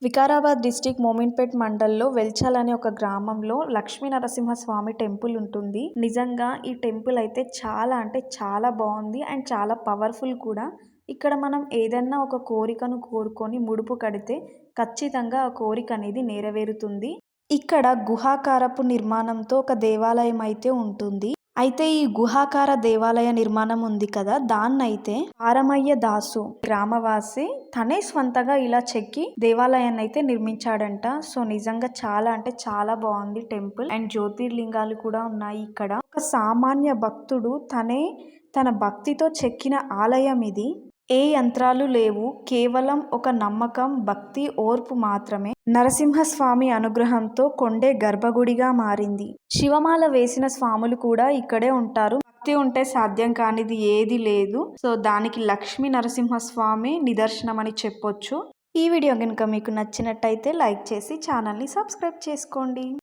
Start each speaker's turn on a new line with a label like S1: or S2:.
S1: Vikarabad district Mominpet మండల్లో వెల్చాల్ అనే ఒక గ్రామంలో లక్ష్మీ నరసింహస్వామి టెంపుల్ ఉంటుంది. నిజంగా ఈ టెంపుల్ అయితే చాలా అంటే చాలా బాగుంది అండ్ చాలా పవర్ఫుల్ కూడా. ఇక్కడ మనం ఏదన్నా ఒక కోరికను కోరుకొని ముడుపు కడితే ఖచ్చితంగా ఆ కోరిక అనేది నెరవేరుతుంది. ఇక్కడ గుహాకారపు నిర్మాణంతో ఒక దేవాలయం అయితే ఉంటుంది. అయితే ఈ గుహాకార దేవాలయ నిర్మాణం ఉంది కదా, దాన్నైతే పారమయ్య దాసు గ్రామవాసి తనే స్వంతగా ఇలా చెక్కి దేవాలయాన్ని అయితే నిర్మించాడంట. సో నిజంగా చాలా అంటే చాలా బాగుంది టెంపుల్ అండ్ జ్యోతిర్లింగాలు కూడా ఉన్నాయి ఇక్కడ. ఒక సామాన్య భక్తుడు తన భక్తితో చెక్కిన ఆలయం ఇది. ఏ యంత్రాలు లేవు, కేవలం ఒక నమ్మకం, భక్తి, ఓర్పు మాత్రమే. నరసింహస్వామి అనుగ్రహంతో కొండే గర్భగుడిగా మారింది. శివమాల వేసిన స్వాములు కూడా ఇక్కడే ఉంటారు. భక్తి ఉంటే సాధ్యం కానిది ఏది లేదు. సో దానికి లక్ష్మీ నరసింహస్వామి నిదర్శనం అని చెప్పొచ్చు. ఈ వీడియో కనుక మీకు నచ్చినట్టయితే లైక్ చేసి ఛానల్ని సబ్స్క్రైబ్ చేసుకోండి.